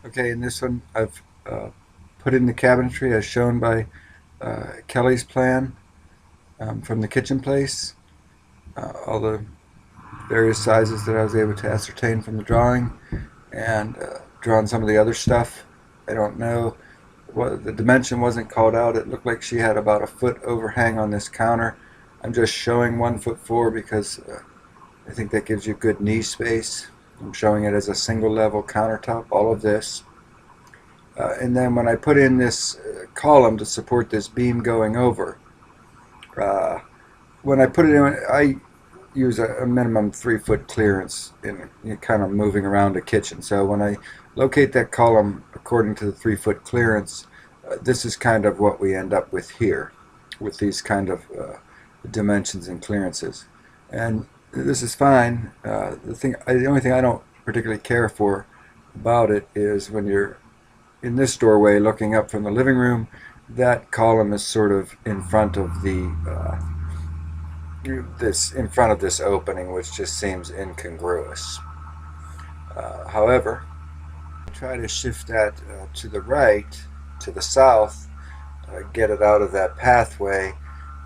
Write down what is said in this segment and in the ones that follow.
Okay, in this one I've put in the cabinetry as shown by Kelly's plan from the kitchen place. All the various sizes that I was able to ascertain from the drawing, and drawn some of the other stuff. I don't know what the dimension wasn't called out. It looked like she had about a foot overhang on this counter. I'm just showing 1'4" because I think that gives you good knee space. I'm showing it as a single level countertop, all of this. And then when I put in this column to support this beam going over, uh, when I put it in, I use a minimum 3 foot clearance in kind of moving around a kitchen. So when I locate that column according to the 3 foot clearance, this is kind of what we end up with here, with these kind of dimensions and clearances. And this is fine. The only thing I don't particularly care for about it is when you're in this doorway looking up from the living room, that column is sort of in front of the this opening, which just seems incongruous. However, try to shift that to the right, to the south, get it out of that pathway.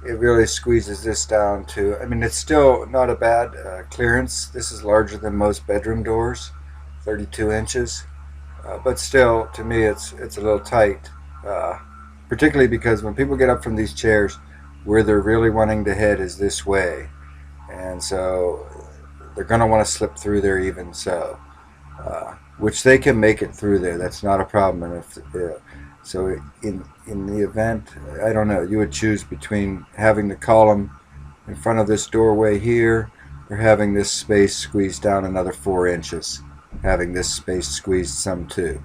It really squeezes this down to, I mean, it's still not a bad clearance. This is larger than most bedroom doors, 32 inches. But still, to me, it's a little tight, particularly because when people get up from these chairs, where they're really wanting to head is this way, and so they're going to want to slip through there even so, which they can make it through there. That's not a problem. And so in the event, I don't know, you would choose between having the column in front of this doorway here or having this space squeezed down another 4 inches. Having this space squeezed some too.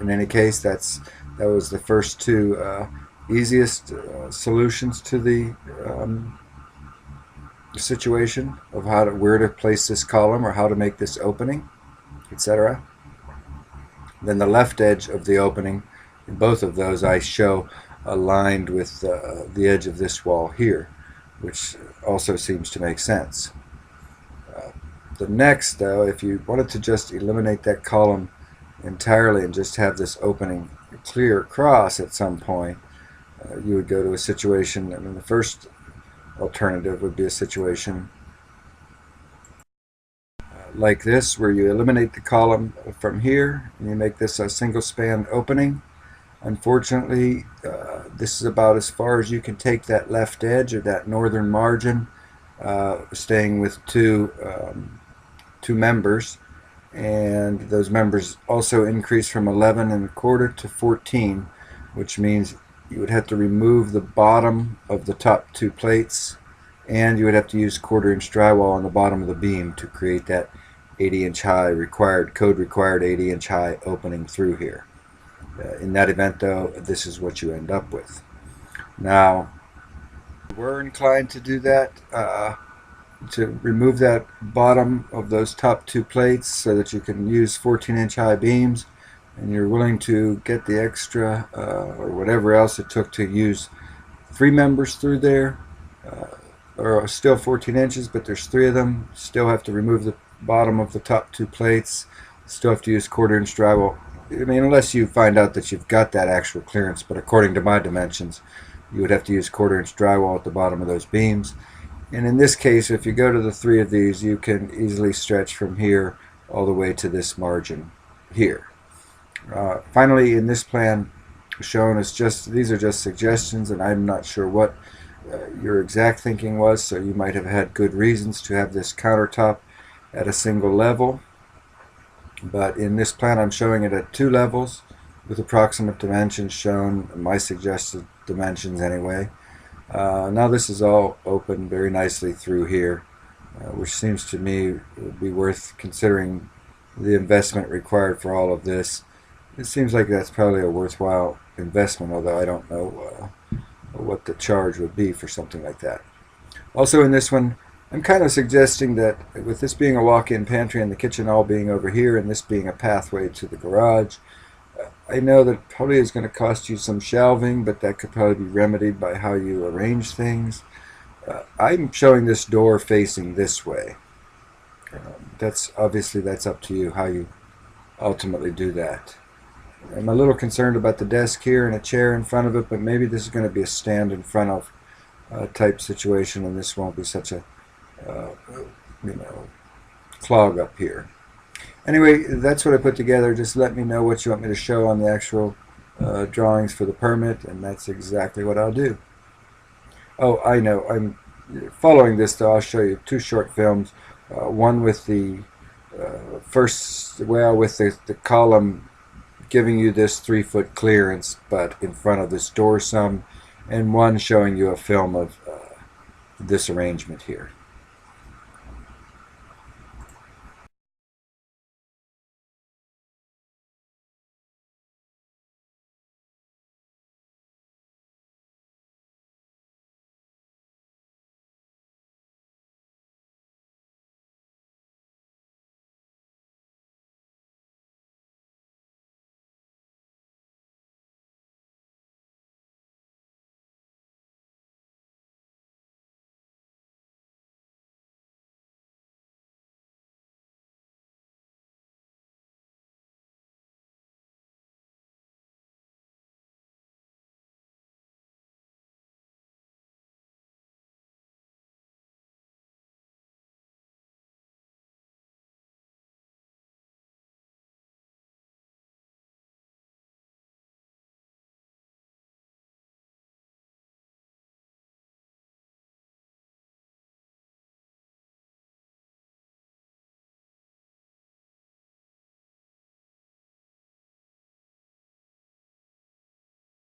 In any case, that was the first two easiest solutions to the situation of where to place this column or how to make this opening, etc. Then the left edge of the opening, in both of those I show aligned with the edge of this wall here, which also seems to make sense. The next, though, if you wanted to just eliminate that column entirely and just have this opening clear across at some point, you would go to a situation, I mean, the first alternative would be a situation like this, where you eliminate the column from here and you make this a single span opening. Unfortunately, this is about as far as you can take that left edge or that northern margin, staying with two members, and those members also increase from 11 1/4 to 14, which means you would have to remove the bottom of the top two plates, and you would have to use 1/4" drywall on the bottom of the beam to create that 80-inch high code required 80-inch high opening through here. In that event, though, this is what you end up with. Now, we're inclined to do that, to remove that bottom of those top two plates so that you can use 14-inch high beams, and you're willing to get the extra or whatever else it took to use 3 members through there, or still 14 inches, but there's 3 of them. Still have to remove the bottom of the top 2 plates, still have to use 1/4" drywall. I mean, unless you find out that you've got that actual clearance, but according to my dimensions, you would have to use 1/4" drywall at the bottom of those beams. And in this case, if you go to the 3 of these, you can easily stretch from here all the way to this margin here. Finally, in this plan shown as these are just suggestions, and I'm not sure what your exact thinking was, so you might have had good reasons to have this countertop at a single level. But in this plan, I'm showing it at 2 levels with approximate dimensions shown, my suggested dimensions anyway. Now this is all open very nicely through here, which seems to me would be worth considering the investment required for all of this. It seems like that's probably a worthwhile investment, although I don't know what the charge would be for something like that. Also in this one, I'm kind of suggesting that with this being a walk-in pantry and the kitchen all being over here and this being a pathway to the garage, I know that probably is going to cost you some shelving, but that could probably be remedied by how you arrange things. I'm showing this door facing this way. That's up to you how you ultimately do that. I'm a little concerned about the desk here and a chair in front of it, but maybe this is going to be a stand in front of type situation, and this won't be such a uh, clog up here. Anyway, that's what I put together. Just let me know what you want me to show on the actual drawings for the permit, and that's exactly what I'll do. Oh, I know. I'm following this, though. I'll show you two short films. One with the with the column giving you this 3-foot clearance, but in front of this door some, and one showing you a film of this arrangement here.